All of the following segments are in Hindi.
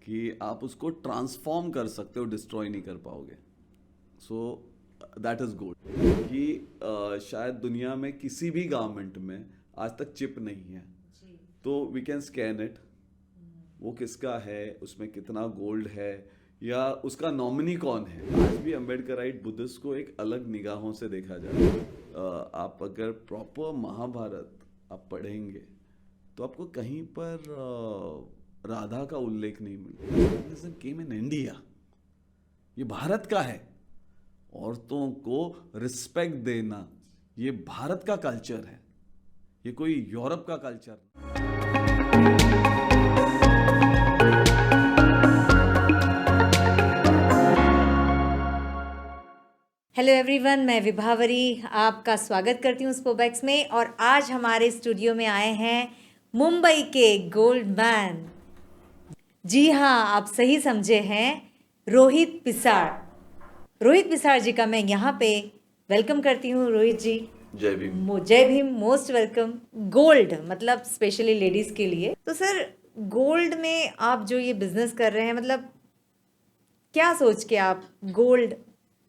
कि आप उसको ट्रांसफॉर्म कर सकते हो, डिस्ट्रॉय नहीं कर पाओगे. So that is gold. कि शायद दुनिया में किसी भी गारमेंट में आज तक चिप नहीं है, तो वी कैन स्कैन इट. वो किसका है, उसमें कितना गोल्ड है, या उसका नॉमिनी कौन है. आज भी अम्बेडकराइट बुद्धिस्ट को एक अलग निगाहों से देखा जाता है. आप अगर प्रॉपर महाभारत आप पढ़ेंगे तो आपको कहीं पर राधा का उल्लेख नहीं मिलेगा. केम इन इंडिया, ये भारत का है. औरतों को रिस्पेक्ट देना ये भारत का कल्चर है, ये कोई यूरोप का कल्चर. हेलो एवरीवन, मैं विभावरी आपका स्वागत करती हूँ स्पोबैक्स में. और आज हमारे स्टूडियो में आए हैं मुंबई के गोल्ड मैन. जी हाँ, आप सही समझे हैं, रोहित पिसाड़. रोहित पिसाड़ जी का मैं यहाँ पे वेलकम करती हूँ. रोहित जी, जय भीम. जय भीम, मोस्ट वेलकम. गोल्ड मतलब स्पेशली लेडीज के लिए. तो सर, गोल्ड में आप जो ये बिजनेस कर रहे हैं, मतलब क्या सोच के आप गोल्ड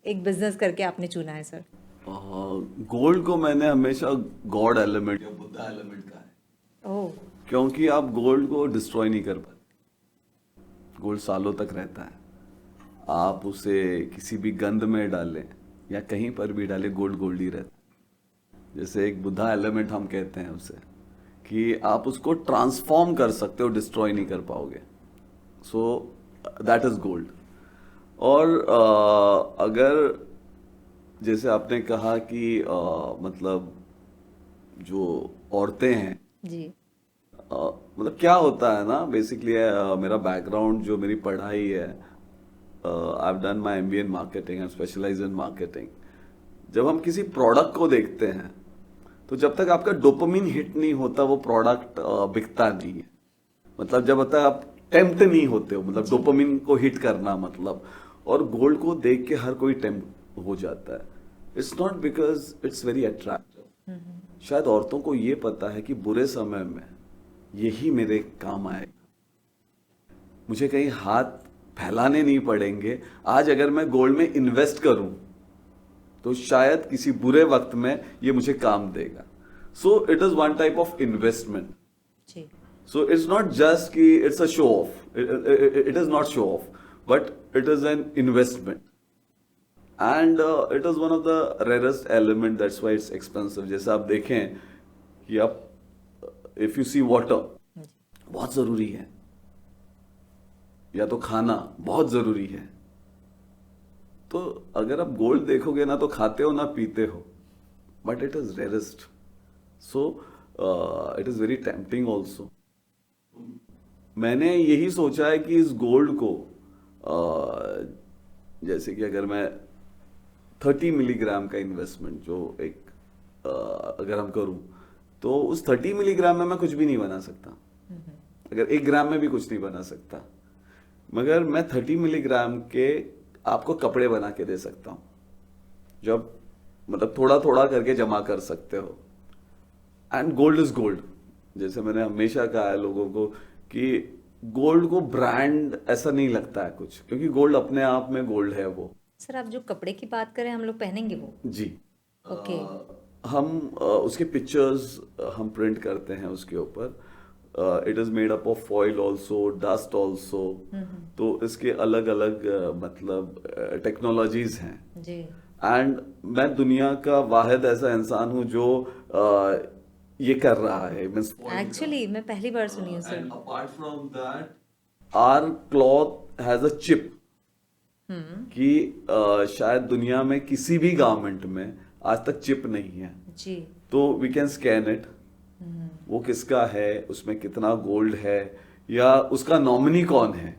एक बिजनेस करके आपने चुना है सर? गोल्ड को मैंने हमेशा गॉड एलिमेंट या बुद्धा एलिमेंट कहा है. ओह, क्योंकि आप गोल्ड को डिस्ट्रॉय नहीं कर पाते. गोल्ड सालों तक रहता है. आप उसे किसी भी गंध में डालें या कहीं पर भी डालें, गोल्ड गोल्ड ही रहता है. जैसे एक बुद्धा एलिमेंट हम कहते हैं उसे, कि आप उसको ट्रांसफॉर्म कर सकते हो, डिस्ट्रॉय नहीं कर पाओगे. So that is gold. और अगर जैसे आपने कहा कि मतलब जो औरतें हैं जी. मतलब क्या होता है ना, बेसिकली मेरा बैकग्राउंड जो मेरी पढ़ाई है, I have done my MBA in marketing and specialize in marketing. जब हम किसी प्रोडक्ट को देखते हैं तो जब तक आपका डोपामिन हिट नहीं होता वो प्रोडक्ट बिकता नहीं है. मतलब जब तक आप टेम्प्ट नहीं होते हो, मतलब डोपामिन को हिट करना मतलब. और गोल्ड को देख के हर कोई टेम्प्ट हो जाता है. It's not because it's very attractive. शायद औरतों को ये पता है कि बुरे समय में यही मेरे काम आएगा, मुझे कहीं हाथ फैलाने नहीं पड़ेंगे. आज अगर मैं गोल्ड में इन्वेस्ट करूं तो शायद किसी बुरे वक्त में ये मुझे काम देगा. So it is one type of investment. जी. So it's not just कि it's a show off. It is not show off, but it is an investment, and it is one of the rarest element. That's why it's expensive. जैसे आप देखें कि आप if you see water बहुत जरूरी है, या तो खाना बहुत जरूरी है. तो अगर आप गोल्ड देखोगे ना तो खाते हो ना पीते हो, but it is rarest. So it is very tempting also. मैंने यही सोचा है कि इस गोल्ड को जैसे कि अगर मैं 30 मिलीग्राम का इन्वेस्टमेंट जो एक अगर हम करूं तो उस 30 मिलीग्राम में मैं कुछ भी नहीं बना सकता. अगर 1 ग्राम में भी कुछ नहीं बना सकता, मगर मैं 30 मिलीग्राम के आपको कपड़े बना के दे सकता हूं, जब मतलब थोड़ा थोड़ा करके जमा कर सकते हो. And gold is gold. जैसे मैंने हमेशा कहा है लोगों को कि गोल्ड को ब्रांड ऐसा नहीं लगता है कुछ, क्योंकि गोल्ड अपने आप में गोल्ड है वो. सर, आप जो कपड़े की बात करें, हम लोग पहनेंगे वो? जी. ओके. हम उसके पिक्चर्स हम प्रिंट करते हैं उसके ऊपर. It is made up of foil also, dust also. तो इसके अलग अलग मतलब टेक्नोलॉजीज हैं. जी. एंड मैं दुनिया का वाहिद ऐसा इंसान हूं जो ये कर रहा है. एक्चुअली मैं पहली बार सुनी हूँ sir. Apart from that our cloth has a chip, कि शायद दुनिया में किसी भी गारमेंट में आज तक चिप नहीं है. जी. तो वी कैन स्कैन इट. वो किसका है, उसमें कितना गोल्ड है, या उसका नॉमिनी कौन है,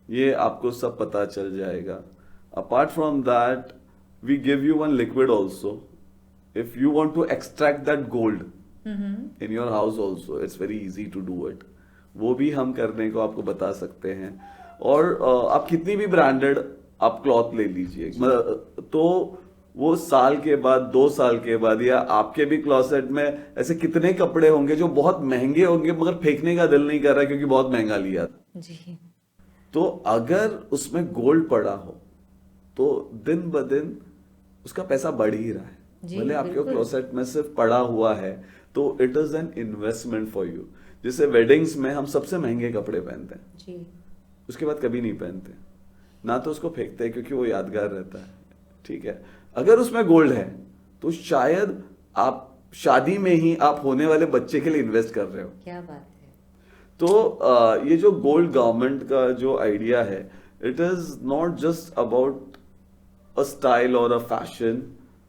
ये आपको सब पता चल जाएगा. Apart from that we give you one liquid also. If you want to extract that gold in your house also, it's very easy to do it. वो भी हम करने को आपको बता सकते हैं. और आप कितनी भी ब्रांडेड आप क्लॉथ ले लीजिए, तो वो साल के बाद, 2 साल के बाद, या आपके भी क्लोसेट में ऐसे कितने कपड़े होंगे जो बहुत महंगे होंगे मगर फेंकने का दिल नहीं कर रहा क्योंकि बहुत महंगा लिया था. जी तो अगर उसमें गोल्ड पड़ा हो तो दिन ब दिन उसका पैसा बढ़ ही रहा है। जी भले आपके बिल्कुल। क्लोसेट में सिर्फ पड़ा हुआ है तो it is an investment for you. जैसे वेडिंग्स में हम सबसे महंगे कपड़े पहनते हैं, जी उसके बाद कभी नहीं पहनते, ना तो उसको फेंकते हैं क्योंकि वो यादगार रहता है। ठीक है, अगर उसमें गोल्ड है तो शायद आप शादी में ही आप होने वाले बच्चे के लिए इन्वेस्ट कर रहे हो। क्या बात है। तो ये जो गोल्ड गवर्नमेंट का जो आइडिया है, it is not just about a style और a fashion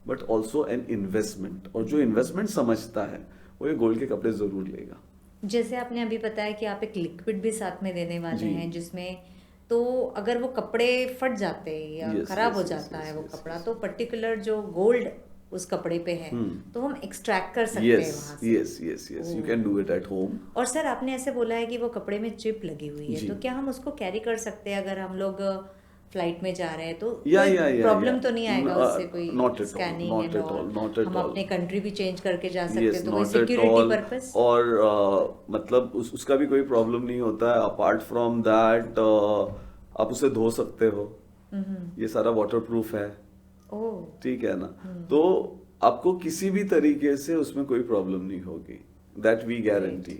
but also an investment. और जो इन्वेस्टमेंट समझता है वो ये गोल्ड के कपड़े जरूर लेगा। जैसे आपने अभी बताया कि आप एक लिक्विड भी साथ में देने वाले जी। हैं जिसमें, तो अगर वो कपड़े फट जाते हैं या Yes, खराब yes, हो yes, जाता yes, है वो yes, कपड़ा, yes. तो पर्टिकुलर जो गोल्ड उस कपड़े पे है तो हम एक्सट्रैक्ट कर सकते हैं यस वहां से। Yes yes yes, you can do it at home. और सर आपने ऐसे बोला है कि वो कपड़े में चिप लगी हुई है, जी। तो क्या हम उसको कैरी कर सकते हैं अगर हम लोग फ्लाइट में जा रहे हैं तो या कोई या प्रॉब्लम तो नहीं आएगा उससे, कोई not at all, scanning not and at all, all? Not at हम ऑल। अपने कंट्री भी चेंज करके जा सकते यस, हैं तो कोई not at security all. Purpose? और मतलब उसका भी कोई प्रॉब्लम नहीं होता है। अपार्ट फ्रॉम दैट आप उसे धो सकते हो, ये सारा वाटर प्रूफ है। ओह ठीक है ना, तो आपको किसी भी तरीके से उसमें कोई प्रॉब्लम नहीं होगी, दैट वी गारंटी।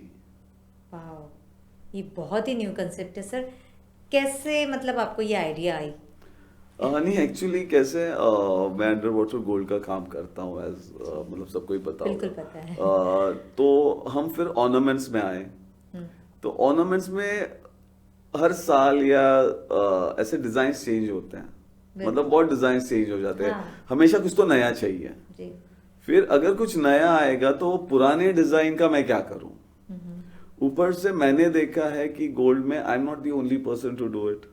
वाह, ये बहुत ही न्यू कंसेप्ट है सर। कैसे मतलब आपको ये आइडिया आई? नहीं, एक्चुअली कैसे मैं अंडर वाटर गोल्ड का काम करता हूँ एज मतलब सबको ही पता बिल्कुल होगा। पता है। तो हम फिर ऑर्नामेंट्स में आए। तो ऑर्नामेंट्स में हर साल या ऐसे डिजाइन चेंज होते हैं, मतलब बहुत डिजाइन चेंज हो जाते हैं। हाँ। हमेशा कुछ तो नया चाहिए। जी फिर अगर कुछ नया आएगा तो पुराने डिजाइन का मैं क्या करूं। ऊपर से मैंने देखा है कि गोल्ड में I am not the only person to do it.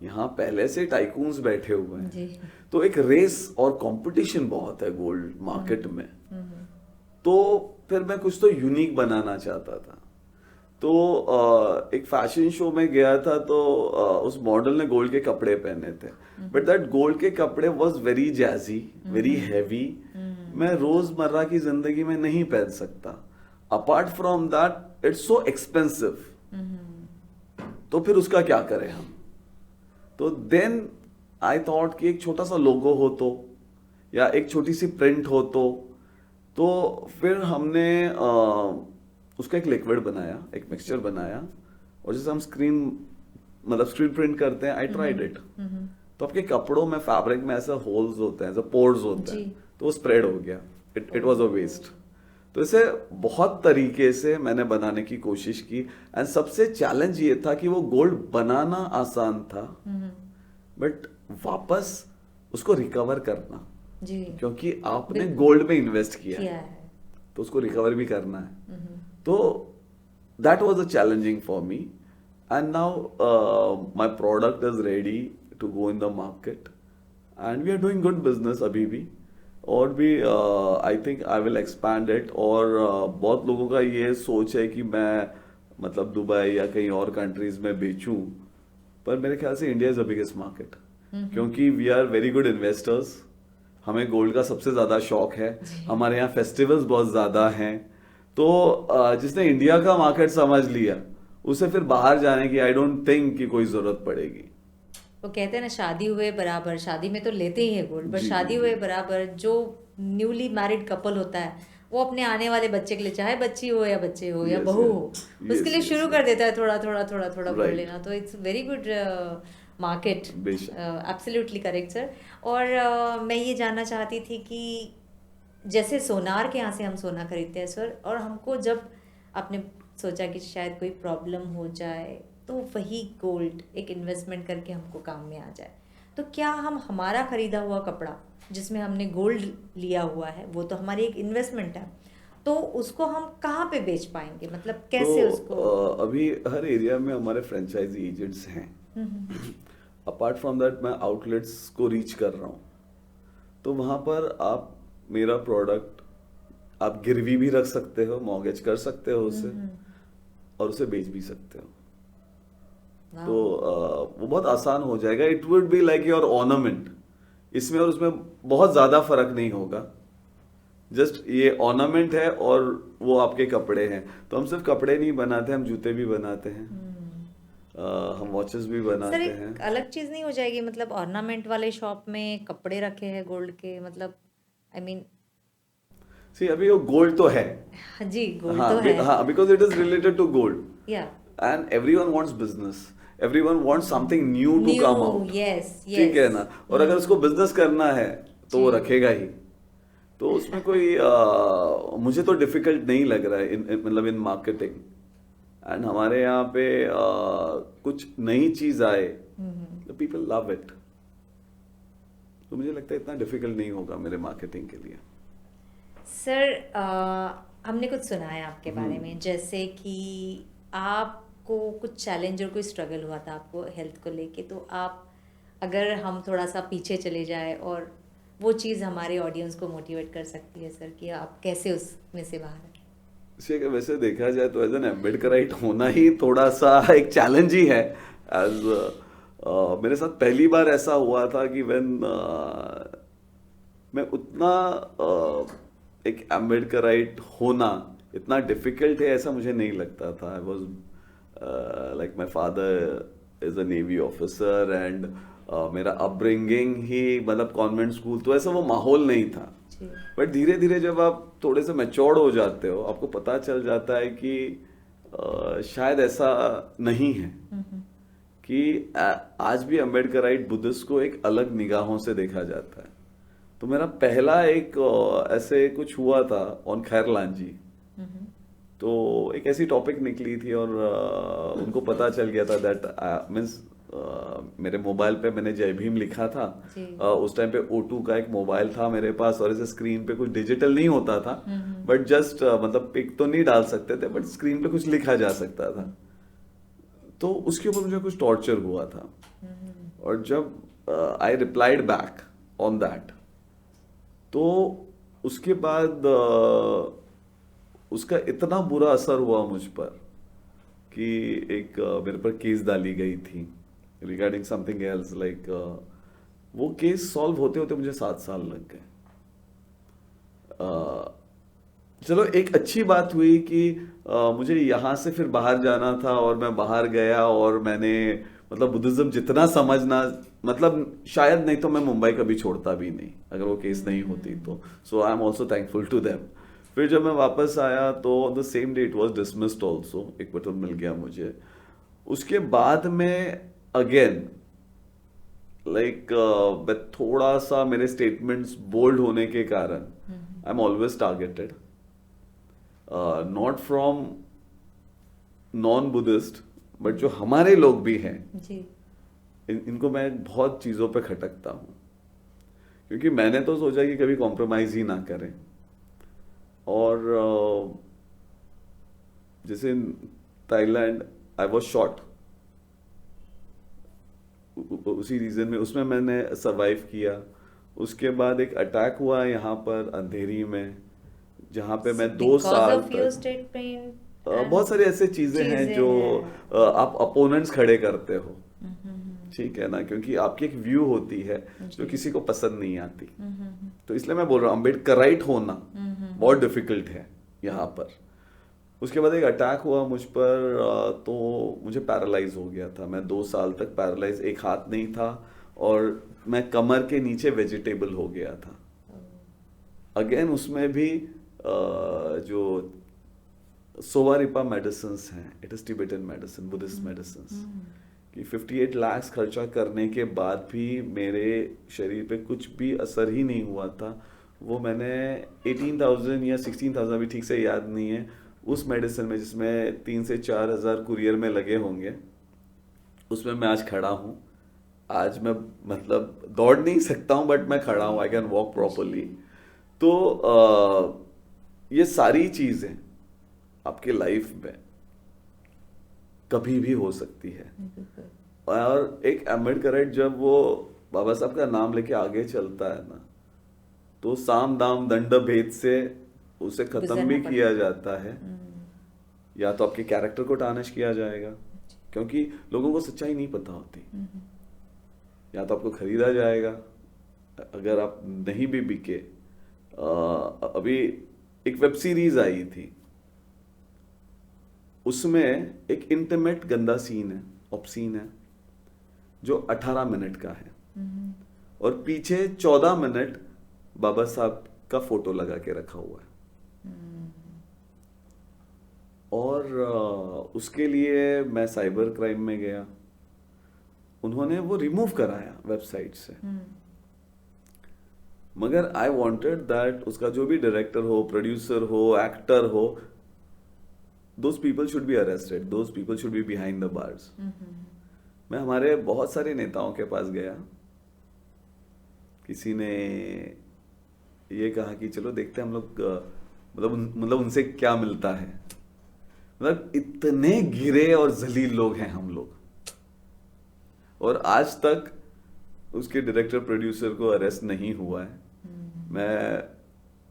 यहाँ पहले से टाइकून्स बैठे हुए हैं, जी तो एक रेस और कंपटीशन बहुत है गोल्ड मार्केट में। तो फिर मैं कुछ तो यूनिक बनाना चाहता था। तो एक फैशन शो में गया था, तो उस मॉडल ने गोल्ड के कपड़े पहने थे, बट दैट गोल्ड के कपड़े was very jazzy, very heavy. मैं रोजमर्रा की जिंदगी में नहीं पहन सकता। Apart from that it's so expensive. तो फिर उसका क्या करें हम। तो देन आई थॉट कि एक छोटा सा लोगो हो तो, या एक छोटी सी प्रिंट हो तो फिर हमने उसका एक लिक्विड बनाया, एक मिक्सचर बनाया। और जैसे हम मतलब स्क्रीन प्रिंट करते हैं, आई ट्राइड इट। तो आपके कपड़ों में, फैब्रिक में ऐसा होल्स होते हैं, ऐसा पोर्स होते हैं, तो वो स्प्रेड हो गया। It was a waste. तो इसे बहुत तरीके से मैंने बनाने की कोशिश की। एंड सबसे चैलेंज ये था कि वो गोल्ड बनाना आसान था, बट वापस उसको रिकवर करना, जी क्योंकि आपने गोल्ड में इन्वेस्ट किया किया है है। तो उसको रिकवर भी करना है। तो that was a challenging for me. And now my product is ready to go in the market and we are doing good business अभी भी। और भी I think I will expand it. और बहुत लोगों का ये सोच है कि मैं मतलब दुबई या कहीं और कंट्रीज में बेचूं, पर मेरे ख्याल से India is the biggest market, क्योंकि we are very good investors. हमें गोल्ड का सबसे ज्यादा शौक है, हमारे यहाँ फेस्टिवल्स बहुत ज्यादा हैं। तो जिसने इंडिया का मार्केट समझ लिया, उसे फिर बाहर जाने की आई डोंट थिंक कि कोई जरूरत पड़ेगी। वो कहते हैं ना, शादी हुए बराबर, शादी में तो लेते ही है गोल्ड, बट जी, शादी जी, हुए जी। बराबर जो न्यूली मैरिड कपल होता है वो अपने आने वाले बच्चे के लिए, चाहे बच्ची हो या बच्चे हो या Yes, बहू yes. हो, Yes, उसके लिए yes, शुरू yes. कर देता है थोड़ा थोड़ा थोड़ा थोड़ा गोल्ड Right. लेना। तो इट्स वेरी गुड मार्केट। बेशक। Absolutely correct sir. और मैं ये जानना चाहती थी कि जैसे सोनार के यहाँ से हम सोना खरीदते हैं सर, और हमको जब आपने सोचा कि शायद कोई प्रॉब्लम हो जाए तो वही गोल्ड एक इन्वेस्टमेंट करके हमको काम में आ जाए, तो क्या हम हमारा खरीदा हुआ कपड़ा जिसमें हमने गोल्ड लिया हुआ है, वो तो हमारी एक इन्वेस्टमेंट है, तो उसको हम कहाँ पे बेच पाएंगे, मतलब कैसे तो उसको? अभी हर एरिया में हमारे फ्रेंचाइजी एजेंट्स हैं। अपार्ट फ्रॉम दैट मैं आउटलेट्स को रीच कर रहा हूँ। तो वहां पर आप मेरा प्रोडक्ट आप गिरवी भी रख सकते हो, मॉर्गेज कर सकते हो उसे, और उसे बेच भी सकते हो। वाह। तो वो बहुत आसान हो जाएगा। It would be like your ornament. इसमें और उसमें बहुत ज्यादा फर्क नहीं होगा। जस्ट ये ऑर्नामेंट है और वो आपके कपड़े हैं। तो हम सिर्फ कपड़े नहीं बनाते, हम जूते भी बनाते हैं, हम वॉचेस भी सर बनाते एक हैं। अलग चीज नहीं हो जाएगी, मतलब ऑर्नामेंट वाले शॉप में कपड़े रखे हैं गोल्ड के, मतलब आई मीन सी अभी वो गोल्ड तो है। जी गोल्ड हाँ तो है। हाँ, because it is related to gold या and everyone wants business, everyone wants something new to new, come out. Yes ठीक यस। है ना, और अगर उसको बिजनेस करना है तो वो जी रखेगा ही। तो उसमें कोई मुझे तो डिफिकल्ट नहीं लग रहा है मतलब इन मार्केटिंग। एंड हमारे यहाँ पे कुछ नई चीज आए तो पीपल लव इट। तो मुझे लगता है इतना डिफिकल्ट नहीं होगा मेरे मार्केटिंग के लिए। सर हमने कुछ सुना है आपके बारे में, जैसे कि आपको कुछ चैलेंज और कोई स्ट्रगल हुआ था आपको हेल्थ को लेके, तो आप अगर हम थोड़ा सा पीछे चले जाए और वो चीज़ हमारे ऑडियंस को मोटिवेट कर सकती है सर, कि आप कैसे उसमें से बाहर आए। इसे अगर वैसे देखा जाए तो एज एन एम्बेडकराइट होना ही थोड़ा सा एक चैलेंज ही है। एज मेरे साथ पहली बार ऐसा हुआ था कि व्हेन मैं उतना एक एम्बेडकराइट होना इतना डिफिकल्ट है ऐसा मुझे नहीं लगता था। I was like my father is a navy officer and मेरा अपब्रिंगिंग ही मतलब कॉन्वेंट स्कूल, तो ऐसा वो माहौल नहीं था। जी बट धीरे धीरे जब आप थोड़े से मैच्योर्ड हो जाते हो आपको पता चल जाता है कि शायद ऐसा नहीं है, कि आज भी अम्बेडकराइट बुद्धिस्ट को एक अलग निगाहों से देखा जाता है। तो मेरा पहला एक ऐसे कुछ हुआ था ऑन खैर लांजी। तो एक ऐसी टॉपिक निकली थी और उनको पता चल गया था दैट मीन्स मेरे मोबाइल पे मैंने जय भीम लिखा था। जी उस टाइम पे O2 का एक मोबाइल था मेरे पास और ऐसे स्क्रीन पे कुछ डिजिटल नहीं होता था, बट जस्ट मतलब पिक तो नहीं डाल सकते थे बट स्क्रीन पे कुछ लिखा जा सकता था। तो उसके ऊपर मुझे कुछ टॉर्चर हुआ था और जब I replied back on that तो उसके बाद उसका इतना बुरा असर हुआ मुझ पर कि एक मेरे पर केस डाली गई थी रिगार्डिंग समथिंग एल्स। लाइक वो केस सॉल्व होते होते मुझे 7 साल लग गए। चलो एक अच्छी बात हुई कि मुझे यहाँ से फिर बाहर जाना था और मैं बाहर गया और मैंने मतलब बुद्धिज्म जितना समझना, मतलब शायद नहीं तो मैं मुंबई कभी छोड़ता भी नहीं अगर वो केस नहीं होती तो। So I am also thankful to them. फिर जब मैं वापस आया तो the same day it was dismissed also, एक बटन मिल गया मुझे। उसके बाद में अगेन लाइक मैं थोड़ा सा मेरे स्टेटमेंट्स बोल्ड होने के कारण I am always targeted, not from non Buddhist but जो हमारे लोग भी हैं जी इनको मैं बहुत चीज़ों पे खटकता हूँ क्योंकि मैंने तो सोचा कि कभी कॉम्प्रोमाइज ही ना करें। और जैसे थाईलैंड आई वॉज शॉट उसी रीजन में, उसमें मैंने सरवाइव किया। उसके बाद एक अटैक हुआ यहाँ पर अंधेरी में जहाँ पे मैं 2 बिकॉज साल ऑफ योर तक स्टेटमेंट बहुत सारी ऐसी चीजें हैं चीजें जो हैं। आप अपोनेंट्स खड़े करते हो। ठीक है ना, क्योंकि आपकी एक व्यू होती है जो किसी को पसंद नहीं आती। तो इसलिए मैं बोल रहा हूँ अम्बेडकराइट होना बहुत डिफिकल्ट है यहाँ पर। उसके बाद एक अटैक हुआ मुझ पर तो मुझे पैरालाइज हो गया था। मैं 2 साल तक पैरालाइज, एक हाथ नहीं था और मैं कमर के नीचे वेजिटेबल हो गया था। अगेन उसमें भी जो सोवारिपा मेडिसिन हैं, it is Tibetan medicine, Buddhist medicine, कि 58 लाख खर्चा करने के बाद भी मेरे शरीर पे कुछ भी असर ही नहीं हुआ था। वो मैंने 18,000 या 16,000 भी ठीक से याद नहीं है उस मेडिसिन में, जिसमें 3 से 4 हजार कुरियर में लगे होंगे, उसमें मैं आज खड़ा हूँ। आज मैं मतलब दौड़ नहीं सकता हूँ बट मैं खड़ा हूँ, आई कैन वॉक प्रॉपरली। तो ये सारी चीजें आपके लाइफ में कभी भी हो सकती है। और एक अम्बेडकराइट जब वो बाबा साहब का नाम लेके आगे चलता है ना, तो साम दाम दंड भेद से उसे खत्म गुजरना भी किया पड़ता जाता है। या तो आपके कैरेक्टर को टार्निश किया जाएगा क्योंकि लोगों को सच्चाई नहीं पता होती, या तो आपको खरीदा जाएगा अगर आप नहीं भी बिके। अभी एक वेब सीरीज आई थी, उसमें एक इंटीमेट गंदा सीन है ऑब्सीन है, जो 18 मिनट का है, और पीछे 14 मिनट बाबा साहब का फोटो लगा के रखा हुआ है। और उसके लिए मैं साइबर क्राइम में गया, उन्होंने वो रिमूव कराया वेबसाइट से। मगर आई वांटेड दैट उसका जो भी डायरेक्टर हो, प्रोड्यूसर हो, एक्टर हो, those people should be arrested, those people should be behind the bars. मैं हमारे बहुत सारे नेताओं के पास गया, किसी ने ये कहा कि चलो देखते हैं हम लोग मतलब उनसे क्या मिलता है। मतलब इतने गिरे और जलील लोग हैं हम लोग, और आज तक उसके डायरेक्टर प्रोड्यूसर को अरेस्ट नहीं हुआ है। मैं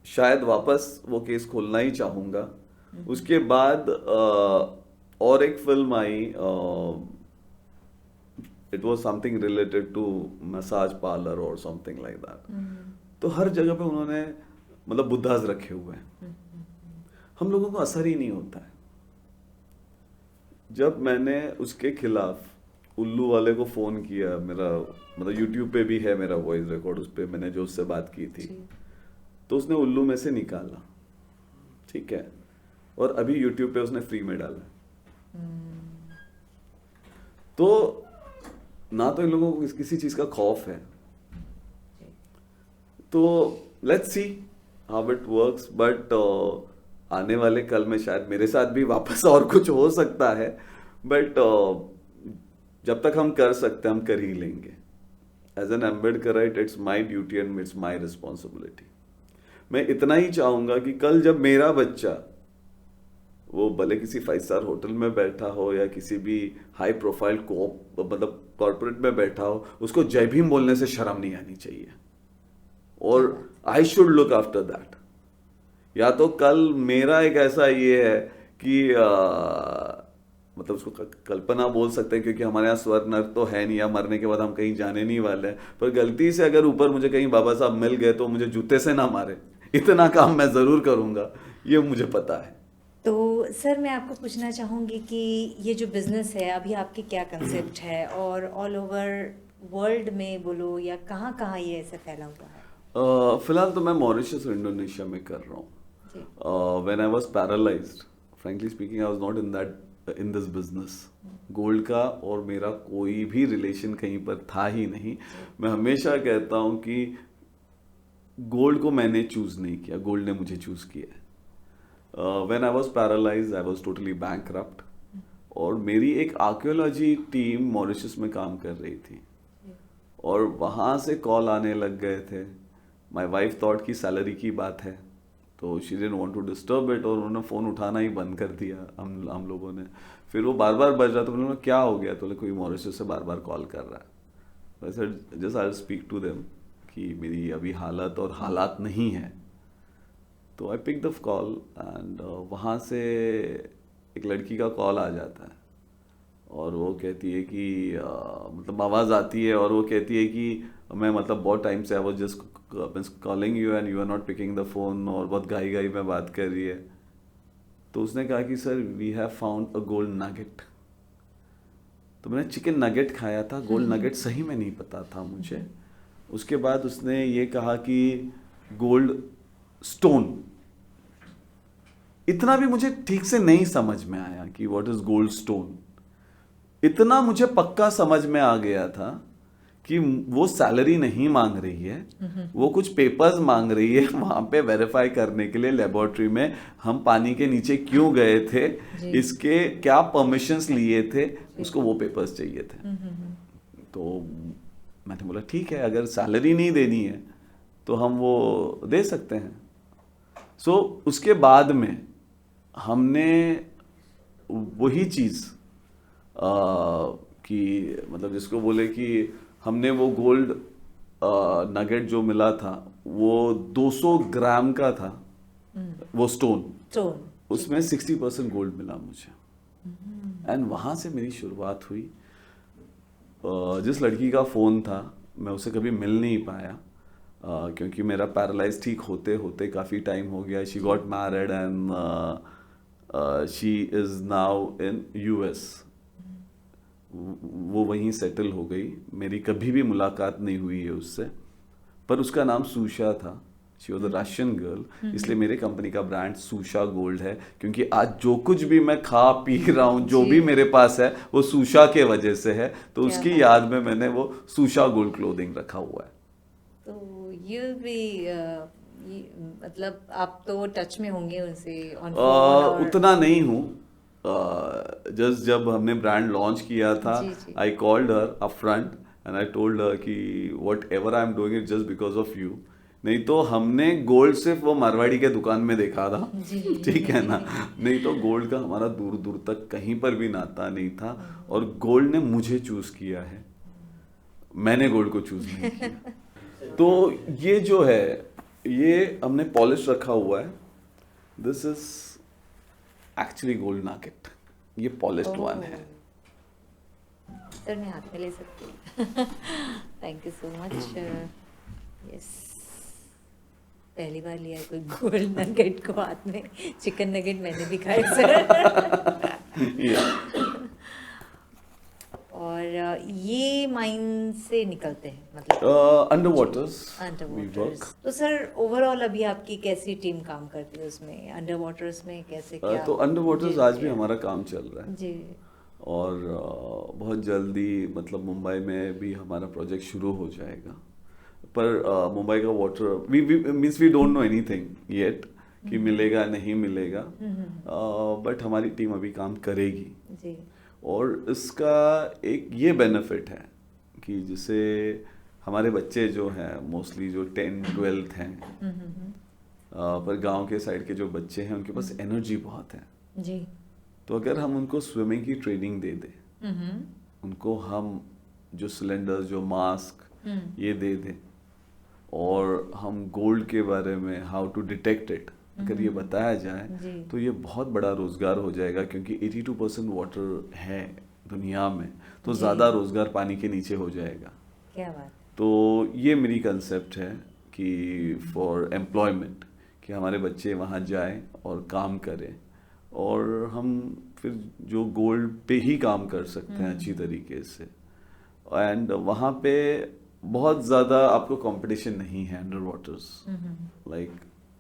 शायद वापस वो केस खोलना ही चाहूंगा। उसके बाद और एक फिल्म आई, it was something related to massage parlour और समथिंग लाइक दैट। तो हर जगह पे उन्होंने मतलब बुद्धास रखे हुए हैं, हम लोगों को असर ही नहीं होता है। जब मैंने उसके खिलाफ उल्लू वाले को फोन किया, मेरा मतलब यूट्यूब पे भी है मेरा वॉइस रिकॉर्ड, उस पे मैंने जो उससे बात की थी, तो उसने उल्लू में से निकाला, ठीक है, और अभी यूट्यूब पे उसने फ्री में डाला। तो ना तो इन लोगों को किसी चीज का खौफ है, तो let's see how it works. But आने वाले कल में शायद मेरे साथ भी वापस और कुछ हो सकता है, बट जब तक हम कर सकते हैं हम कर ही लेंगे। As an Ambedkarite it's my duty and it's my responsibility. मैं इतना ही चाहूंगा कि कल जब मेरा बच्चा, वो भले किसी 5 स्टार होटल में बैठा हो या किसी भी हाई प्रोफाइल मतलब कॉर्पोरेट में बैठा हो, उसको जय भीम बोलने से शर्म नहीं आनी चाहिए, और I should look after that. या तो कल मेरा एक ऐसा ये है कि मतलब उसको कल्पना बोल सकते हैं, क्योंकि हमारे यहाँ स्वर्ग नर्क तो है नहीं, या मरने के बाद हम कहीं जाने नहीं वाले हैं, पर गलती से अगर ऊपर मुझे कहीं बाबा साहब मिल गए तो मुझे जूते से ना मारे, इतना काम मैं जरूर करूंगा, ये मुझे पता है। तो सर मैं आपको पूछना चाहूँगी कि ये जो बिज़नेस है अभी आपकी क्या कंसेप्ट है, और ऑल ओवर वर्ल्ड में बोलो या कहाँ कहाँ ये ऐसे फैला हुआ है? फिलहाल तो मैं मॉरिशस और इंडोनेशिया में कर रहा हूँ। When I was paralysed, frankly speaking, I was not in this business. Gold का और मेरा कोई भी रिलेशन कहीं पर था ही नहीं। मैं हमेशा कहता हूँ कि गोल्ड को मैंने चूज नहीं किया, गोल्ड ने मुझे चूज किया है। When I was paralysed, I was totally bankrupt, और मेरी एक आर्कियोलॉजी टीम मॉरिशस में काम कर रही थी, और वहाँ से कॉल आने लग गए थे। माय वाइफ थॉट कि सैलरी की बात है, तो she didn't want to disturb it, और उन्होंने फ़ोन उठाना ही बंद कर दिया हम लोगों ने। फिर वो बार बार बज रहा, तो उन्होंने क्या हो गया, तो कोई मॉरिशस से बार बार कॉल कर रहा है। I said just I will speak to them कि मेरी अभी हालत और हालात नहीं है। तो I pick the call, and वहाँ से एक लड़की का कॉल आ जाता है, और वो कहती है कि मतलब आवाज़ आती है, और वो कहती है कि मैं मतलब बहुत टाइम से I was just calling you and you are not picking the phone, और बहुत गाई में बात कर रही है। तो उसने कहा कि sir we have found a gold nugget. तो मैंने चिकन नगेट खाया था, गोल्ड नगेट सही में नहीं पता था मुझे। उसके बाद उसने ये कहा कि गोल्ड स्टोन, इतना भी मुझे ठीक से नहीं समझ में आया कि व्हाट इज गोल्ड स्टोन। इतना मुझे पक्का समझ में आ गया था कि वो सैलरी नहीं मांग रही है, वो कुछ पेपर्स मांग रही है वहां पे वेरीफाई करने के लिए लेबोरेटरी में हम पानी के नीचे क्यों गए थे, इसके क्या परमिशंस लिए थे, उसको वो पेपर्स चाहिए थे। तो मैंने बोला ठीक है, अगर सैलरी नहीं देनी है तो हम वो दे सकते हैं। सो उसके बाद में हमने वही चीज़ कि मतलब जिसको बोले कि हमने वो गोल्ड नगेट जो मिला था वो 200 ग्राम का था, वो स्टोन, उसमें 60% गोल्ड मिला मुझे। एंड वहाँ से मेरी शुरुआत हुई। जिस लड़की का फ़ोन था मैं उसे कभी मिल नहीं पाया, क्योंकि मेरा पैरालाइज ठीक होते होते काफ़ी टाइम हो गया। She got married and she is now in US। वो वहीं सेटल हो गई, मेरी कभी भी मुलाकात नहीं हुई है उससे, पर उसका नाम सुशा था। She was a Russian girl, इसलिए मेरे कंपनी का ब्रांड सुशा गोल्ड है, क्योंकि आज जो कुछ भी मैं खा पी रहा हूँ, जो भी जी। मेरे पास है, वो सुशा के वजह से है। तो क्या उसकी बात याद में मैंने वो सुशा गोल्ड क्लोथिंग रखा हुआ है। तो ये भी मतलब आप तो टच में होंगे उनसे ऑन फोन और उतना नहीं हूँ। जस्ट जब हमने ब्रांड लॉन्च किया था, जी जी I called her up front and I told her कि whatever I am doing it just because of you. नहीं तो हमने गोल्ड सिर्फ वो मारवाड़ी के दुकान में देखा था। जी ठीक है ना। नहीं तो गोल्ड का हमारा दूर दूर तक कहीं पर भी नाता नहीं था, और गोल्ड ने मुझे चूज किया है, मैंने गोल्ड को चूज नहीं किया। तो ये जो है, ये हमने पॉलिश रखा हुआ है। This is actually gold nugget, ये पॉलिश्ड वन है। सर मैं हाथ में ले सकती हूँ? Thank you so much. Yes, पहली बार लिया है कोई गोल्ड नगेट को हाथ में। चिकन नगेट मैंने भी खाए सर। और ये माइन से निकलते हैं मतलब under waters under we work. तो सर ओवरऑल अभी आपकी कैसी टीम काम करती है उसमें, अंडर वाटर्स में कैसे क्या? तो अंडर वाटर्स जी, आज भी जी, हमारा काम चल रहा है, जी और बहुत जल्दी मतलब मुंबई में भी हमारा प्रोजेक्ट शुरू हो जाएगा। पर मुंबई का water we means we don't know anything yet कि मिलेगा नहीं मिलेगा, बट हमारी टीम अभी काम करेगी। जी और इसका एक ये बेनिफिट है कि जैसे हमारे बच्चे जो हैं मोस्टली जो 10-12 हैं, पर गांव के साइड के जो बच्चे हैं उनके पास एनर्जी बहुत है। जी तो अगर हम उनको स्विमिंग की ट्रेनिंग दे दें, उनको हम जो सिलेंडर्स, जो मास्क ये दे दें, और हम गोल्ड के बारे में हाउ टू डिटेक्ट इट अगर ये बताया जाए, जी तो ये बहुत बड़ा रोजगार हो जाएगा, क्योंकि 82% वाटर है दुनिया में, तो जी। ज़्यादा रोजगार पानी के नीचे हो जाएगा। क्या बात। तो ये मेरी कंसेप्ट है कि फॉर एम्प्लॉयमेंट, कि हमारे बच्चे वहाँ जाएं और काम करें, और हम फिर जो गोल्ड पे ही काम कर सकते हैं अच्छी तरीके से। एंड वहाँ पे बहुत ज़्यादा आपको कंपटीशन नहीं है under waters, like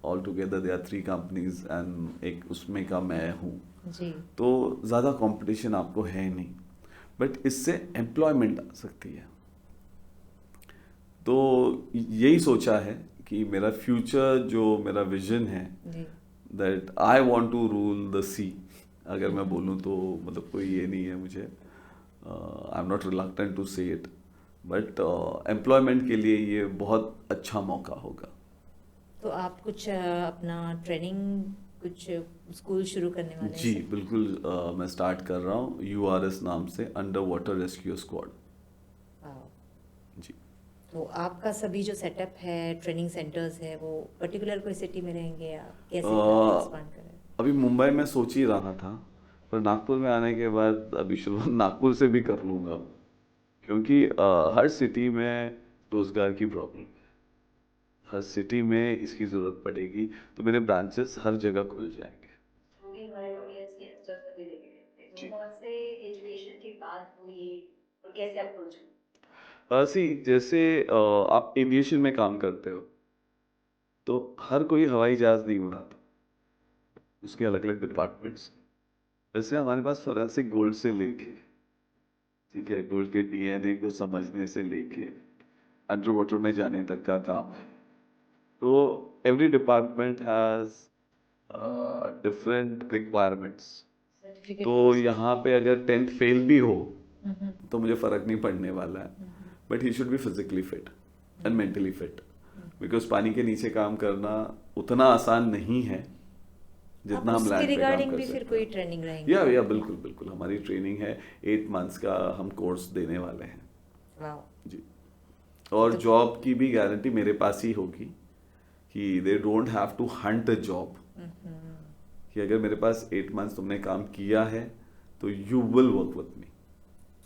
all together they are 3 companies and एक उसमें का मैं हूँ, जी तो ज़्यादा कंपटीशन आपको है नहीं, बट इससे एम्प्लॉयमेंट आ सकती है। तो यही सोचा है कि मेरा फ्यूचर, जो मेरा विजन है, जी that I want to rule the sea. अगर मैं बोलूँ तो मतलब कोई ये नहीं है मुझे, I am not reluctant to say it, but employment के लिए ये बहुत अच्छा मौका होगा। तो आप कुछ अपना ट्रेनिंग कुछ स्कूल शुरू करने वाले हैं जी सर? बिल्कुल, मैं स्टार्ट कर रहा हूँ URS नाम से, under water rescue squad. Wow. जी। तो आपका सभी जो सेटअप है, ट्रेनिंग सेंटर्स है, वो पर्टिकुलर कोई सिटी में रहेंगे या कैसे एक्सपांड करें? अभी मुंबई में सोच ही रहा था, पर नागपुर में आने के बाद अभी शुरुआत नागपुर से भी कर लूँगा, क्योंकि हर सिटी में रोजगार की प्रॉब्लम है, हर सिटी में इसकी ज़रूरत पड़ेगी, तो मेरे ब्रांचेस हर जगह खुल जाएंगे। जी। सी जैसे आप एविएशन में काम करते हो, तो हर कोई हवाई जहाज नहीं उड़ाता, उसके अलग अलग डिपार्टमेंट्स। वैसे हमारे पास फोरेंसिक गोल्ड से लेके, ठीक है, गोल्ड के DNA को समझने से लेके अंडर वाटर में जाने तक का काम है। तो every department has different requirements. तो यहाँ पे अगर 10th फेल भी हो तो मुझे फर्क नहीं पड़ने वाला है, but he should be physically fit and mentally fit, because पानी के नीचे काम करना उतना आसान नहीं है जितना हम उसके लैंड पे काम रिगार्डिंग कर भी सकते फिर हैं। कोई ट्रेनिंग रहेगी? या बिल्कुल बिल्कुल, हमारी ट्रेनिंग है 8 मंथ्स का, हम कोर्स देने वाले हैं। वाओ। जी। और जॉब की भी गारंटी मेरे पास ही होगी, कि they don't have to hunt a job, कि अगर मेरे पास 8 मंथ्स तुमने काम किया है तो you will work with me.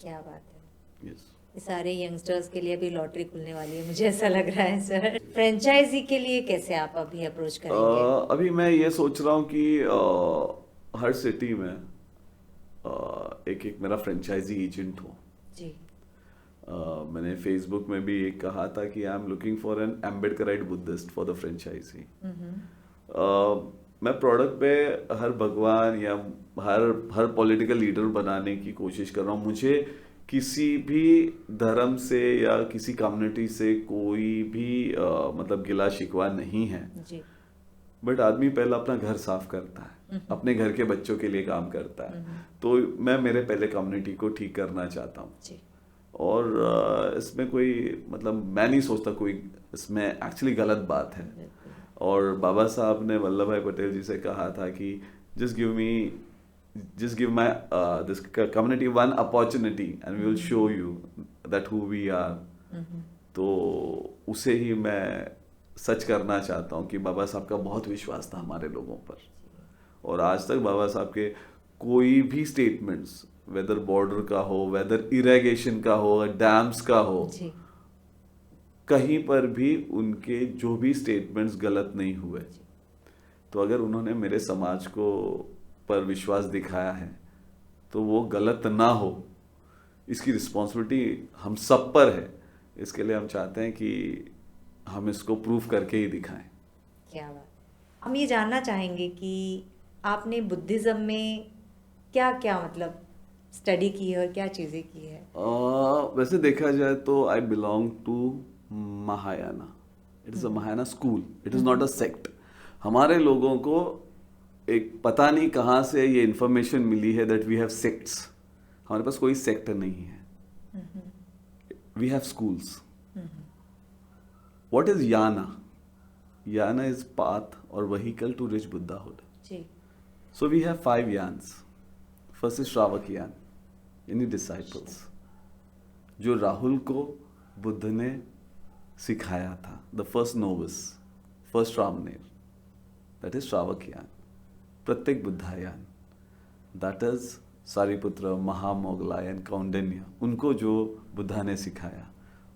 क्या बात है। यस। सारे यंगस्टर्स के लिए अभी लॉटरी खुलने वाली है, मुझे ऐसा लग रहा है सर। फ्रेंचाइजी के लिए कैसे आप अभी अप्रोच करेंगे? अभी मैं ये सोच रहा हूँ कि हर सिटी में एक एक मेरा फ्रेंचाइजी एजेंट हो। जी। मैंने फेसबुक में भी एक कहा था कि I am looking for an Ambedkarite Buddhist for the franchise. मैं प्रोडक्ट पे हर भगवान या हर पॉलिटिकल लीडर बनाने की कोशिश कर रहा हूँ। मुझे किसी भी धर्म से या किसी कम्युनिटी से कोई भी मतलब गिला शिकवा नहीं है। जी। बट आदमी पहले अपना घर साफ करता है, अपने घर के बच्चों के लिए काम करता है। तो मैं मेरे पहले कम्युनिटी को ठीक करना चाहता हूँ। जी। और इसमें कोई मतलब मैं नहीं सोचता कोई इसमें एक्चुअली गलत बात है। और बाबा साहब ने वल्लभ भाई पटेल जी से कहा था कि just give my this community one opportunity and we will show you that who we are. तो उसे ही मैं सच करना चाहता हूँ कि बाबा साहब का बहुत विश्वास था हमारे लोगों पर। और आज तक बाबा साहब के कोई भी स्टेटमेंट्स, वेदर बॉर्डर का हो, वेदर इरिगेशन का हो, डैम्स का हो, जी। कहीं पर भी उनके जो भी स्टेटमेंट्स गलत नहीं हुए। तो अगर उन्होंने मेरे समाज को पर विश्वास दिखाया है तो वो गलत ना हो, इसकी रिस्पॉन्सिबिलिटी हम सब पर है। इसके लिए हम चाहते हैं कि हम इसको प्रूफ करके ही दिखाएं। क्या बात। हम ये जानना चाहेंगे कि आपने बुद्धिज्म में क्या क्या मतलब स्टडी की है और क्या चीज़ें की है? वैसे देखा जाए तो I belong to Mahayana. It is a Mahayana school, it is not a sect. हमारे लोगों को एक पता नहीं कहाँ से ये इंफॉर्मेशन मिली है दैट वी हैव सेक्ट्स। हमारे पास कोई सेक्ट नहीं है, we have schools. What is yana? Yana is path or vehicle to reach Buddhahood. जी। So we have 5 yanas. First is Shravak yana, यानी डिसाइपल्स, जो राहुल को बुद्ध ने सिखाया था। द फर्स्ट नोविस, फर्स्ट रामनेर, that is Shravak yana. Pratyeka Buddhayana, that is Sariputra, Mahamogalayan, Kaundinya, उनको जो बुद्धा ने सिखाया।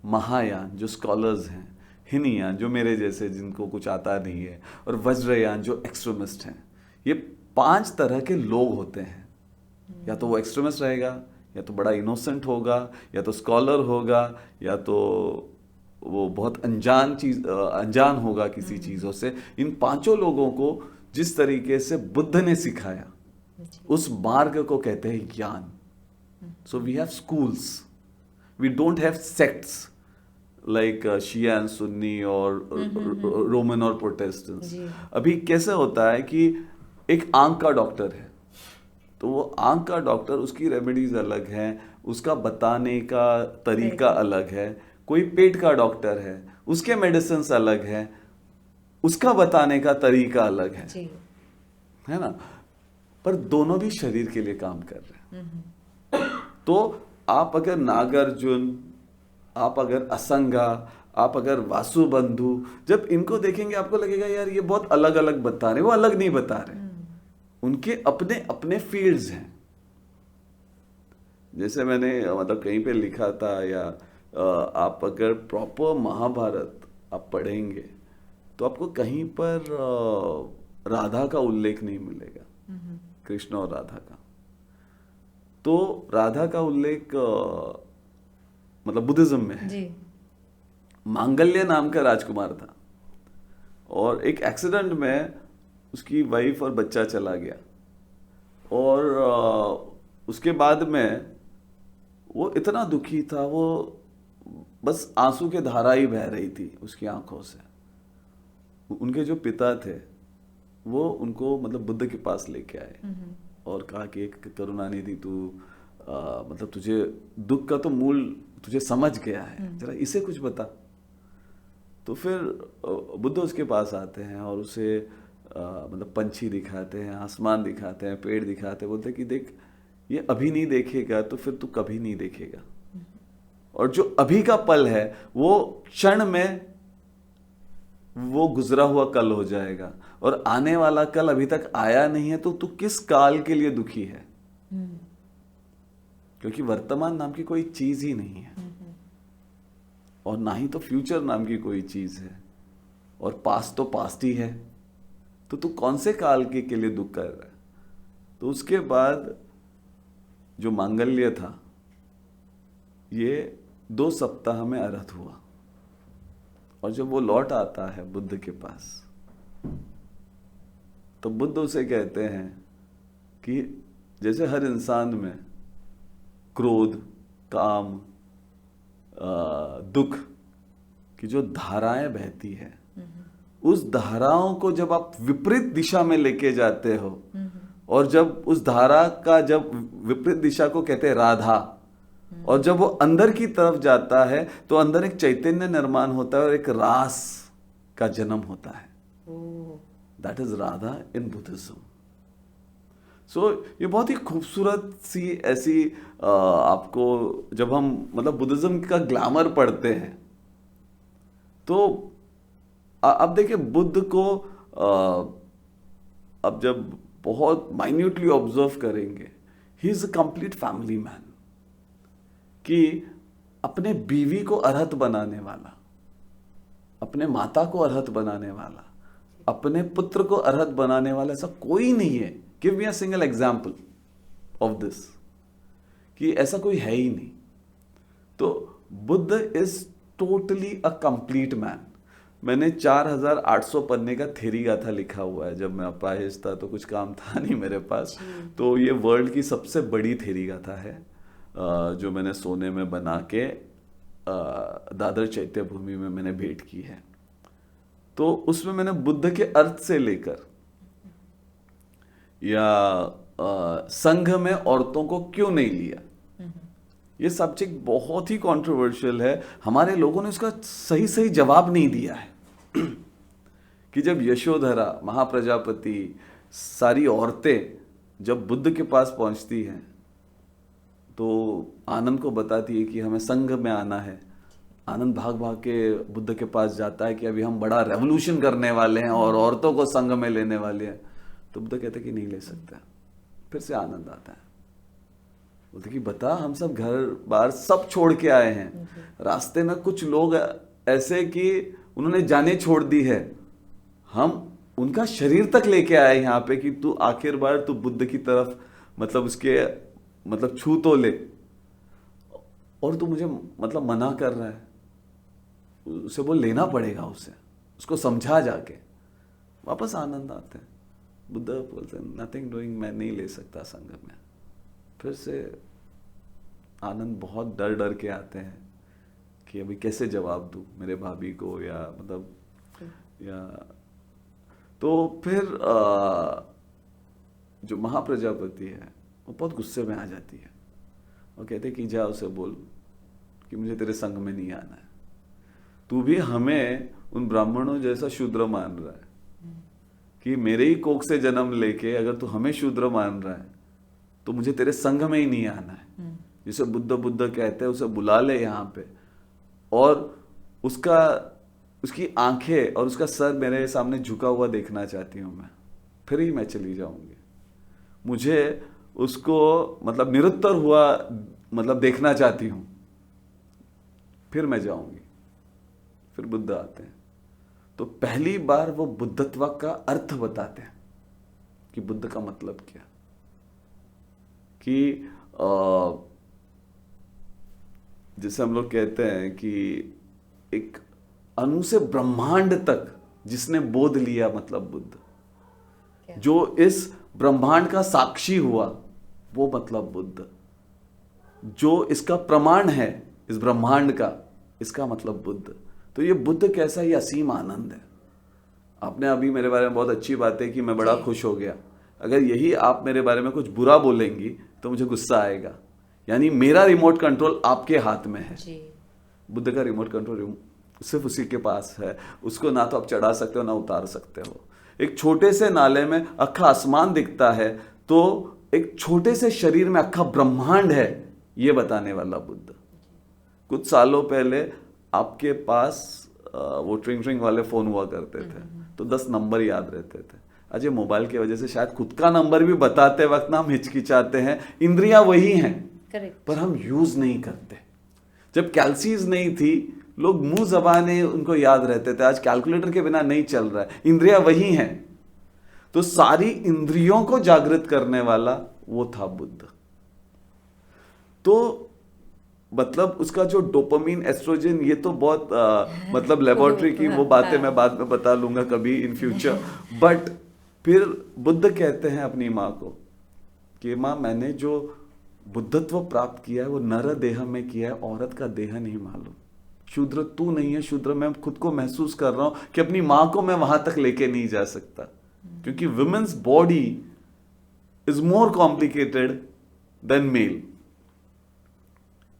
महायान जो स्कॉलर्स हैं, हिनयान जो मेरे जैसे जिनको कुछ आता नहीं है, और वज्रयान जो एक्सट्रीमिस्ट हैं। ये 5 तरह के लोग होते हैं। या तो वो एक्सट्रीमिस्ट रहेगा, या तो बड़ा इनोसेंट होगा, या तो स्कॉलर होगा, या तो वो बहुत अनजान होगा किसी चीज़ों से। इन 5 लोगों को जिस तरीके से बुद्ध ने सिखाया, उस मार्ग को कहते हैं ज्ञान। So we have schools, we don't have sects like Shia and Sunni और रोमन और प्रोटेस्टेंट्स। अभी कैसे होता है कि एक आंख का डॉक्टर है, तो वो आंख का डॉक्टर, उसकी रेमेडीज अलग हैं, उसका बताने का तरीका अलग है। कोई पेट का डॉक्टर है, उसके मेडिसिन अलग है, उसका बताने का तरीका अलग है ना। पर दोनों भी शरीर के लिए काम कर रहे हैं। तो आप अगर नागार्जुन, आप अगर असंगा, आप अगर वासुबंधु, जब इनको देखेंगे आपको लगेगा यार ये बहुत अलग अलग बता रहे। वो अलग नहीं बता रहे, उनके अपने अपने फील्ड्स हैं। जैसे मैंने मतलब कहीं पे लिखा था, या आप अगर प्रॉपर महाभारत आप पढ़ेंगे तो आपको कहीं पर राधा का उल्लेख नहीं मिलेगा, कृष्ण और राधा का। तो राधा का उल्लेख मतलब बुद्धिज्म में है। जी। मांगल्य नाम का राजकुमार था, और एक एक्सीडेंट में उसकी वाइफ और बच्चा चला गया, और उसके बाद में वो इतना दुखी था, वो बस आंसू की धारा ही बह रही थी उसकी आंखों से। उनके जो पिता थे वो उनको मतलब बुद्ध के पास लेके आए और कहा कि एक करुणानिधि, तू मतलब तुझे दुख का तो मूल तुझे समझ गया है, जरा इसे कुछ बता। तो फिर बुद्ध उसके पास आते हैं और उसे मतलब पंछी दिखाते हैं, आसमान दिखाते हैं, पेड़ दिखाते हैं, बोलते हैं कि देख ये अभी नहीं देखेगा तो फिर तू कभी नहीं देखेगा। और जो अभी का पल है वो क्षण में वो गुजरा हुआ कल हो जाएगा, और आने वाला कल अभी तक आया नहीं है, तो तू किस काल के लिए दुखी है? क्योंकि वर्तमान नाम की कोई चीज ही नहीं है, और ना ही तो फ्यूचर नाम की कोई चीज है, और पास्ट तो पास्ट ही है। तो तू कौन से काल के लिए दुख कर रहा है? तो उसके बाद जो मांगल्य था ये 2 सप्ताह में अर्थ हुआ। और जब वो लौट आता है बुद्ध के पास, तो बुद्ध उसे कहते हैं कि जैसे हर इंसान में क्रोध, काम, दुख की जो धाराएं बहती है, उस धाराओं को जब आप विपरीत दिशा में लेके जाते हो, और जब उस धारा का जब विपरीत दिशा को कहते हैं राधा, और जब वो अंदर की तरफ जाता है तो अंदर एक चैतन्य निर्माण होता है और एक रास का जन्म होता है। That is Radha in Buddhism. सो ये बहुत ही खूबसूरत सी ऐसी आपको जब हम मतलब बुद्धिज्म का ग्लैमर पढ़ते हैं तो अब देखिए बुद्ध को अब जब बहुत माइन्यूटली ऑब्जर्व करेंगे, he is a complete family man, कि अपने बीवी को अरहत बनाने वाला, अपने माता को अरहत बनाने वाला, अपने पुत्र को अरहत बनाने वाला ऐसा कोई नहीं है। Give me a single example of this, कि ऐसा कोई है ही नहीं। तो Buddha is totally a complete man. मैंने 4800 पन्ने का थेरी गाथा लिखा हुआ है। जब मैं अपाहिज था तो कुछ काम था नहीं मेरे पास, तो ये वर्ल्ड की सबसे बड़ी थेरी गाथा है जो मैंने सोने में बना के दादर चैत्य भूमि में मैंने भेंट की है। तो उसमें मैंने बुद्ध के अर्थ से लेकर या संघ में औरतों को क्यों नहीं लिया, ये सब्जेक्ट बहुत ही कंट्रोवर्शियल है। हमारे लोगों ने इसका सही सही जवाब नहीं दिया है कि जब यशोधरा, महाप्रजापति, सारी औरतें जब बुद्ध के पास पहुंचती हैं तो आनंद को बताती है कि हमें संघ में आना है। आनंद भाग भाग के बुद्ध के पास जाता है कि अभी हम बड़ा रेवोल्यूशन करने वाले हैं और औरतों को संघ में लेने वाले हैं। तो बुद्ध कहते कि नहीं ले सकता। फिर से आनंद आता है, बोलते कि बता, हम सब घर बार सब छोड़ के आए हैं, रास्ते में कुछ लोग ऐसे कि उन्होंने जाने छोड़ दी है, हम उनका शरीर तक लेके आए यहाँ पे कि तू आखिर बार तू बुद्ध की तरफ मतलब उसके मतलब छू तो ले, और तू मुझे मतलब मना कर रहा है। उसे वो लेना पड़ेगा, उसे उसको समझा जाके। वापस आनंद आते हैं, बुद्ध बोलते हैं नथिंग डूइंग, मैं नहीं ले सकता संग में। फिर से आनंद बहुत डर डर के आते हैं कि अभी कैसे जवाब दूं मेरे भाभी को, या मतलब या तो फिर जो महाप्रजापति है वो बहुत गुस्से में आ जाती है और कहते कि जा उसे बोल कि मुझे तेरे संग में नहीं आना है। तू भी हमें उन ब्राह्मणों जैसा शूद्र मान रहा है कि मेरे ही कोख से जन्म लेके अगर तू हमें शूद्र मान रहा है तो मुझे तेरे संग में ही नहीं आना है। जिसे बुद्ध बुद्ध कहते हैं उसे बुला ले यहाँ पे, और उसकी आंखें और उसका सर मेरे सामने झुका हुआ देखना चाहती हूँ मैं, फिर ही मैं चली जाऊंगी। मुझे उसको मतलब निरुत्तर हुआ मतलब देखना चाहती हूँ, फिर मैं जाऊंगी। फिर बुद्ध आते हैं तो पहली बार वो बुद्धत्व का अर्थ बताते हैं कि बुद्ध का मतलब क्या, कि जैसे हम लोग कहते हैं कि एक अणु से ब्रह्मांड तक जिसने बोध लिया, मतलब बुद्ध जो इस ब्रह्मांड का साक्षी हुआ वो मतलब बुद्ध, जो इसका प्रमाण है इस ब्रह्मांड का, इसका मतलब बुद्ध। तो ये बुद्ध कैसा, ये असीम आनंद है। आपने अभी मेरे बारे में बहुत अच्छी बात है कि मैं बड़ा खुश हो गया। अगर यही आप मेरे बारे में कुछ बुरा बोलेंगी तो मुझे गुस्सा आएगा, यानी मेरा रिमोट कंट्रोल आपके हाथ में है। बुद्ध का रिमोट कंट्रोल सिर्फ उसी के पास है, उसको ना तो आप चढ़ा सकते हो ना उतार सकते हो। एक छोटे से नाले में अक्खा आसमान दिखता है तो एक छोटे से शरीर में अक्खा ब्रह्मांड है, ये बताने वाला बुद्ध। कुछ सालों पहले आपके पास वो ट्रिंग ट्रिंग वाले फोन हुआ करते थे तो 10 नंबर याद रहते थे। आज ये मोबाइल की वजह से शायद खुद का नंबर भी बताते वक्त ना हम हिचकिचाते हैं। इंद्रियां वही हैं पर हम यूज नहीं करते। जब कैलसीज नहीं थी लोग मुंह जबाने उनको याद रहते थे, आज कैलकुलेटर के बिना नहीं चल रहा है। इंद्रियां वही हैं, तो सारी इंद्रियों को जागृत करने वाला वो था बुद्ध। तो मतलब उसका जो डोपामीन, एस्ट्रोजन, ये तो बहुत मतलब लेबोरेटरी की वो बातें मैं बाद में बता लूंगा कभी इन फ्यूचर। बट फिर बुद्ध कहते हैं अपनी माँ को कि माँ, मैंने जो बुद्धत्व प्राप्त किया है वो नर देह में किया है, औरत का देह नहीं मालूम। शूद्र तू नहीं है, शूद्र मैं खुद को महसूस कर रहा हूं कि अपनी माँ को मैं वहां तक लेके नहीं जा सकता, क्योंकि women's body is more complicated than male.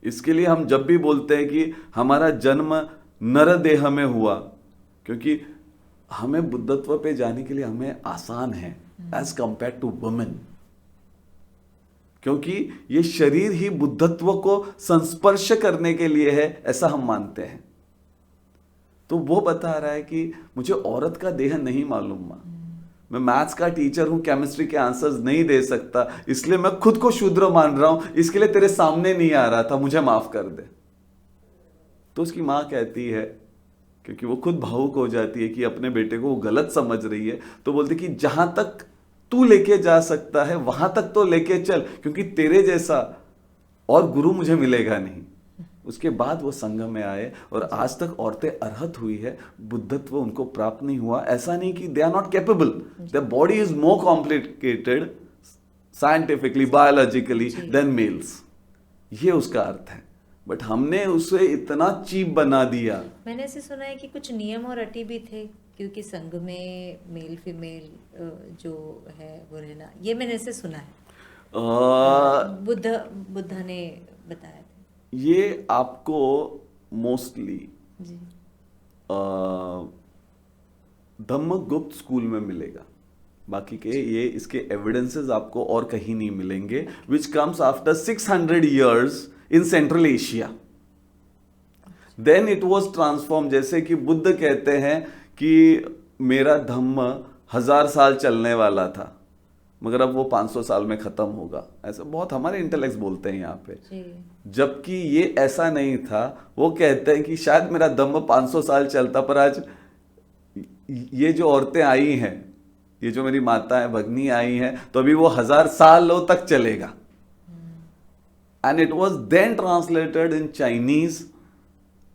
इसके लिए हम जब भी बोलते हैं कि हमारा जन्म नर देह में हुआ, क्योंकि हमें बुद्धत्व पे जाने के लिए हमें आसान है एज कंपेयर टू वुमेन, क्योंकि ये शरीर ही बुद्धत्व को संस्पर्श करने के लिए है, ऐसा हम मानते हैं। तो वो बता रहा है कि मुझे औरत का देह नहीं मालूम मां, मैं मैथ्स का टीचर हूं, केमिस्ट्री के आंसर्स नहीं दे सकता, इसलिए मैं खुद को शूद्र मान रहा हूं, इसके लिए तेरे सामने नहीं आ रहा था, मुझे माफ कर दे। तो उसकी मां कहती है, क्योंकि वो खुद भावुक हो जाती है कि अपने बेटे को वो गलत समझ रही है, तो बोलती कि जहां तक तू लेके जा सकता है वहां तक तो लेके चल, क्योंकि तेरे जैसा और गुरु मुझे मिलेगा नहीं। उसके बाद वो संघ में आए और आज तक औरतें अर्हत हुई है, बुद्धत्व उनको प्राप्त नहीं हुआ। ऐसा नहीं कि they are not capable, their body is more complicated scientifically, biologically than males, ये उसका अर्थ है। बट हमने उसे इतना चीप बना दिया। मैंने ऐसे सुना है कि कुछ नियम और अटी भी थे, क्योंकि संघ में मेल फीमेल जो है वो रहना, ये मैंने ऐसे सुना है। बुद्ध ने बताया था ये आपको मोस्टली जी। धम्मगुप्त स्कूल में मिलेगा, बाकी के ये इसके एविडेंसेस आपको और कहीं नहीं मिलेंगे, which comes after 600 years in Central Asia. Then it was transform, जैसे कि बुद्ध कहते हैं कि मेरा धम्म 1000 साल चलने वाला था, मगर अब वो 500 साल में खत्म होगा, ऐसा बहुत हमारे इंटेलेक्ट्स बोलते हैं यहाँ पे। जबकि ये ऐसा नहीं था, वो कहते हैं कि शायद मेरा धम्म 500 साल चलता, पर आज ये जो औरतें आई हैं, ये जो मेरी माता है, भगनी आई हैं, तो अभी वो 1000 सालों तक चलेगा। And it was then translated in Chinese,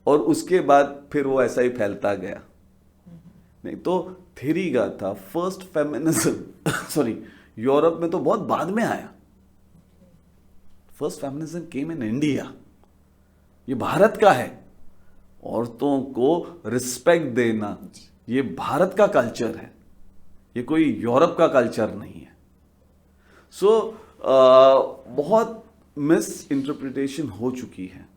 और उसके बाद फिर वो ऐसा ही फैलता गया। नहीं तो थेरी का था फर्स्ट फेमिनिज्म सॉरी, यूरोप में तो बहुत बाद में आया। First feminism came in India, ये भारत का है। औरतों को रिस्पेक्ट देना ये भारत का कल्चर है, ये कोई यूरोप का कल्चर नहीं है। सो बहुत मिस इंटरप्रिटेशन हो चुकी है,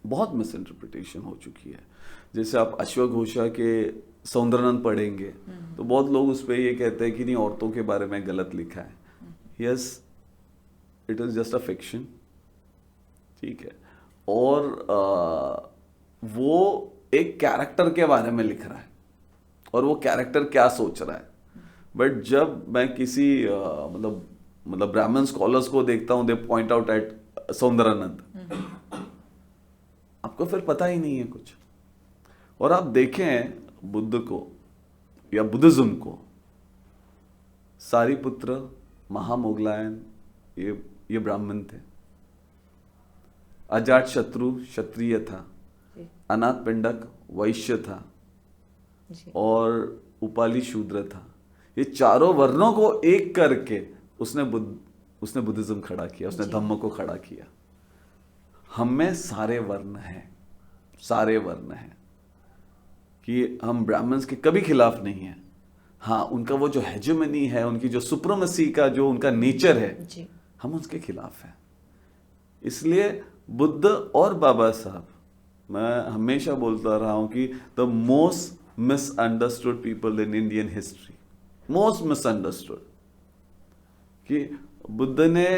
बहुत मिस इंटरप्रिटेशन हो चुकी है। जैसे आप अश्वघोषा के सौंदर्यनंद पढ़ेंगे तो बहुत लोग उस पर ये कहते हैं कि नहीं, औरतों के बारे में गलत लिखा है। Yes, it is just a fiction, ठीक है। और वो एक कैरेक्टर के बारे में लिख रहा है, और वो कैरेक्टर क्या सोच रहा है। बट जब मैं किसी मतलब ब्राह्मण स्कॉलर्स को देखता हूं, दे पॉइंट आउट एट सौंदर्यनंद, आपको फिर पता ही नहीं है कुछ। और आप देखें बुद्ध को या बुद्धिज्म को, सारिपुत्र, महामोगलायन, ये ब्राह्मण थे। अजात शत्रु क्षत्रिय था, अनाथ पिंडक वैश्य था, और उपाली शूद्र था। ये चारों वर्णों को एक करके उसने बुद्धिज्म खड़ा किया, उसने धम्म को खड़ा किया। हम में सारे वर्ण हैं, सारे वर्ण हैं, कि हम ब्राह्मण्स के कभी खिलाफ नहीं हैं। हाँ, उनका वो जो हेजेमनी है, उनकी जो सुप्रीमेसी का जो उनका नेचर है, हम उसके खिलाफ हैं। इसलिए बुद्ध और बाबा साहब, मैं हमेशा बोलता रहा हूं कि the most misunderstood people in Indian history, most misunderstood, कि बुद्ध ने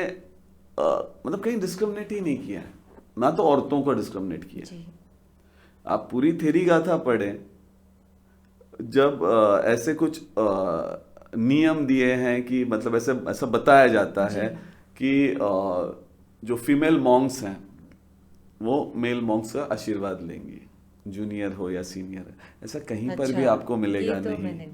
मतलब कहीं डिस्क्रिमिनेट ही नहीं किया है, ना तो औरतों को डिस्क्रिमिनेट किया। आप पूरी थेरी गाथा पढ़ें, जब ऐसे कुछ नियम दिए हैं कि मतलब ऐसा बताया जाता है कि जो फीमेल मॉन्क्स हैं वो मेल मॉन्क्स का आशीर्वाद लेंगी, जूनियर हो या सीनियर, ऐसा कहीं पर भी आपको मिलेगा नहीं।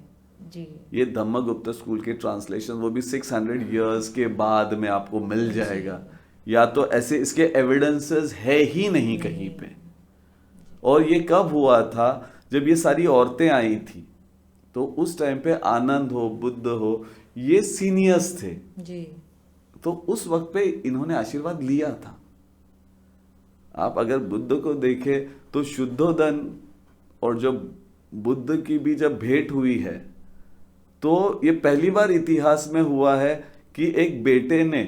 जी। ये धम्मगुप्त स्कूल के ट्रांसलेशन, वो भी 600 years के बाद में आपको मिल जाएगा या तो ऐसे इसके एविडेंसेस है ही नहीं कहीं पे। और ये कब हुआ था, जब ये सारी औरतें आई थी, तो उस टाइम पे आनंद हो, बुद्ध हो, ये सीनियर्स थे, जी तो उस वक्त पे इन्होंने आशीर्वाद लिया था। आप अगर बुद्ध को देखें तो शुद्धोदन और जब बुद्ध की भी जब भेंट हुई है, तो ये पहली बार इतिहास में हुआ है कि एक बेटे ने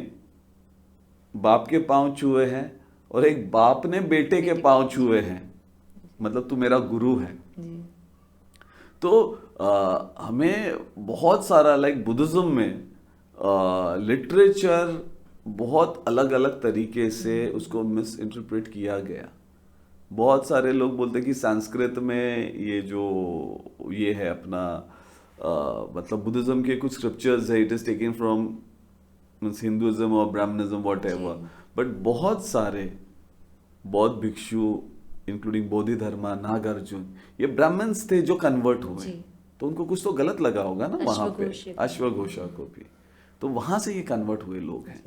बाप के पांव छुए हैं और एक बाप ने बेटे के पांव छुए हैं, मतलब तू मेरा गुरु है। जी तो हमें बहुत सारा लाइक बुद्धिज्म में लिटरेचर बहुत अलग अलग तरीके से उसको मिस इंटरप्रेट किया गया। बहुत सारे लोग बोलते हैं कि संस्कृत में ये जो ये है अपना मतलब बुद्धिज्म के कुछ स्क्रिप्चर्स है, it is taken from Hinduism और ब्राह्मणिज्म वॉट एवर, बट बहुत सारे बौद्ध भिक्षु इंक्लूडिंग बोधि धर्मा, नागार्जुन, ये ब्राह्मण्स थे जो कन्वर्ट हुए, तो उनको कुछ तो गलत लगा होगा ना वहां पे, अश्वघोषा को भी, तो वहां से ये कन्वर्ट हुए लोग हैं।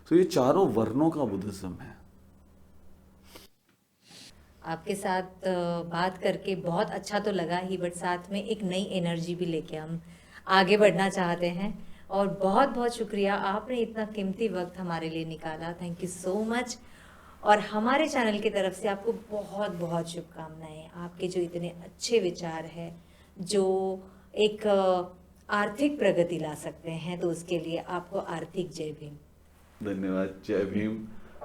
तो ये चारों वर्णों का बुद्धिज्म है। आपके साथ बात करके बहुत अच्छा तो लगा ही, बट साथ में एक नई एनर्जी भी लेके हम आगे बढ़ना चाहते हैं। और बहुत बहुत शुक्रिया, आपने इतना कीमती वक्त हमारे लिए निकाला, थैंक यू सो मच। और हमारे चैनल की तरफ से आपको बहुत बहुत शुभकामनाएं। आपके जो इतने अच्छे विचार हैं जो एक आर्थिक प्रगति ला सकते हैं, तो उसके लिए आपको आर्थिक जय भीम। धन्यवाद, जय भीम,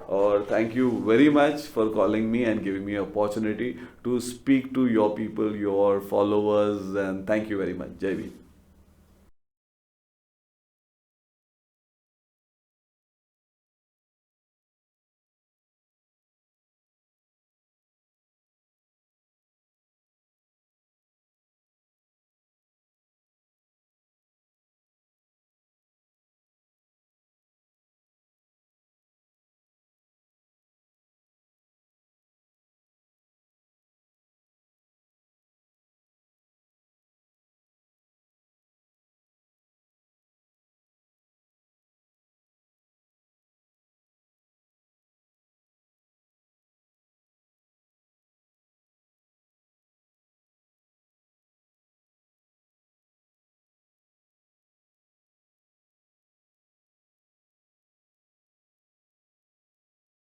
और thank you very much for calling me and giving me opportunity to speak to your people, your followers, and thank you very much. जय भीम।